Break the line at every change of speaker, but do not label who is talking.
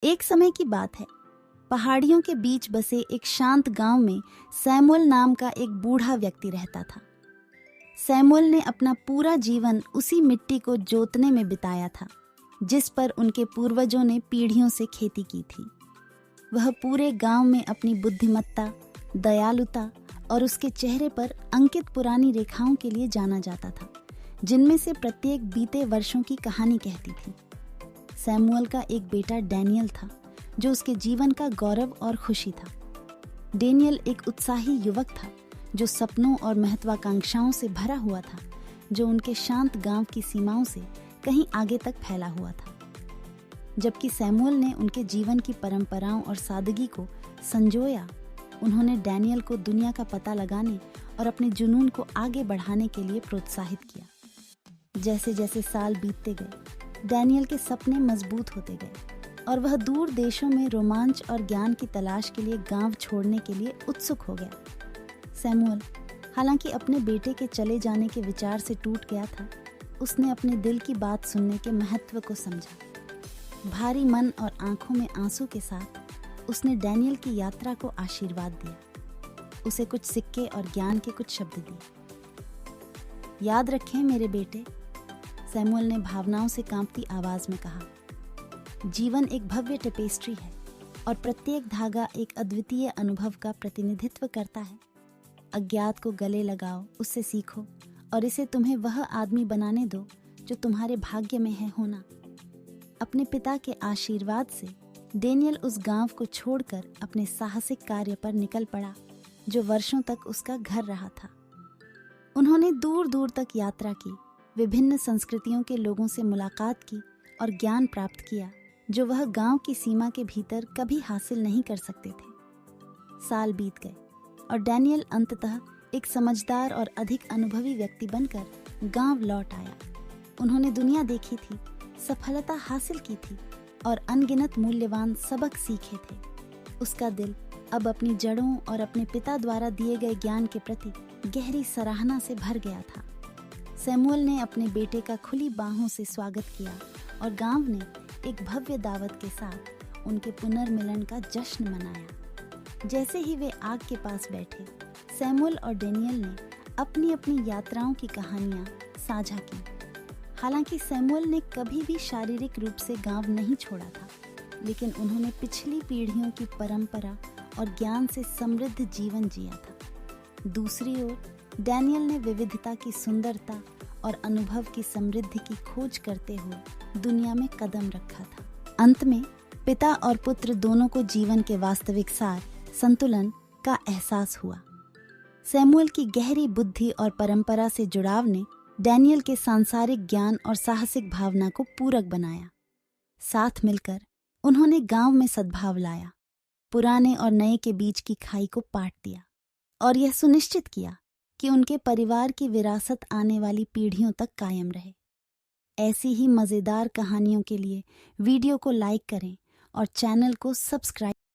एक समय की बात है। पहाड़ियों के बीच बसे एक शांत गांव में सैमुअल नाम का एक बूढ़ा व्यक्ति रहता था। सैमुअल ने अपना पूरा जीवन उसी मिट्टी को जोतने में बिताया था जिस पर उनके पूर्वजों ने पीढ़ियों से खेती की थी। वह पूरे गांव में अपनी बुद्धिमत्ता, दयालुता और उसके चेहरे पर अंकित पुरानी रेखाओं के लिए जाना जाता था, जिनमें से प्रत्येक बीते वर्षों की कहानी कहती थी। सैमुअल का एक बेटा डैनियल था जो उसके जीवन का गौरव और खुशी था। डैनियल एक उत्साही युवक था जो सपनों और महत्वाकांक्षाओं से भरा हुआ था, जो उनके शांत गांव की सीमाओं से कहीं आगे तक फैला हुआ था। जबकि सैमुअल ने उनके जीवन की परंपराओं और सादगी को संजोया, उन्होंने डैनियल को दुनिया का पता लगाने और अपने जुनून को आगे बढ़ाने के लिए प्रोत्साहित किया। जैसे जैसे साल बीतते गए, डैनियल के सपने मजबूत होते गए और वह दूर देशों में रोमांच और ज्ञान की तलाश के लिए गांव छोड़ने के लिए उत्सुक हो गया। सैमुअल, हालांकि अपने बेटे के चले जाने के विचार से टूट गया था, उसने अपने दिल की बात सुनने के महत्व को समझा। भारी मन और आंखों में आंसू के साथ उसने डैनियल की यात्रा को आशीर्वाद दिया। उसे कुछ सिक्के और ज्ञान के कुछ शब्द दिए। याद रखें मेरे बेटे, सैमुअल ने भावनाओं से कांपती आवाज में कहा, जीवन एक भव्य टेपेस्ट्री है और प्रत्येक धागा एक अद्वितीय अनुभव का प्रतिनिधित्व करता है। अज्ञात को गले लगाओ, उससे सीखो और इसे तुम्हें वह आदमी बनाने दो जो तुम्हारे भाग्य में है होना। अपने पिता के आशीर्वाद से डैनियल उस गांव को छोड़कर अपने साहसिक कार्य पर निकल पड़ा जो वर्षों तक उसका घर रहा था। उन्होंने दूर दूर तक यात्रा की, विभिन्न संस्कृतियों के लोगों से मुलाकात की और ज्ञान प्राप्त किया जो वह गांव की सीमा के भीतर कभी हासिल नहीं कर सकते थे। साल बीत गए और डैनियल अंततः एक समझदार और अधिक अनुभवी व्यक्ति बनकर गांव लौट आया। उन्होंने दुनिया देखी थी, सफलता हासिल की थी और अनगिनत मूल्यवान सबक सीखे थे। उसका दिल अब अपनी जड़ों और अपने पिता द्वारा दिए गए ज्ञान के प्रति गहरी सराहना से भर गया था। सैमुअल ने अपने बेटे का खुली बाहों से स्वागत किया और गांव ने एक भव्य दावत के साथ उनके पुनर्मिलन का जश्न मनाया। जैसे ही वे आग के पास बैठे, सैमुअल और डैनियल ने अपनी अपनी यात्राओं की कहानियां साझा की। हालांकि सैमुअल ने कभी भी शारीरिक रूप से गांव नहीं छोड़ा था, लेकिन उन्होंने पिछली पीढ़ियों की परंपरा और ज्ञान से समृद्ध जीवन जिया था। दूसरी ओर डैनियल ने विविधता की सुंदरता और अनुभव की समृद्धि की खोज करते हुए दुनिया में कदम रखा था। अंत में पिता और पुत्र दोनों को जीवन के वास्तविक सार, संतुलन का एहसास हुआ। सैमुअल की गहरी बुद्धि और परंपरा से जुड़ाव ने डैनियल के सांसारिक ज्ञान और साहसिक भावना को पूरक बनाया। साथ मिलकर उन्होंने गांव में सद्भाव लाया, पुराने और नए के बीच की खाई को पाट दिया और यह सुनिश्चित किया कि उनके परिवार की विरासत आने वाली पीढ़ियों तक कायम रहे। ऐसी ही मज़ेदार कहानियों के लिए वीडियो को लाइक करें और चैनल को सब्सक्राइब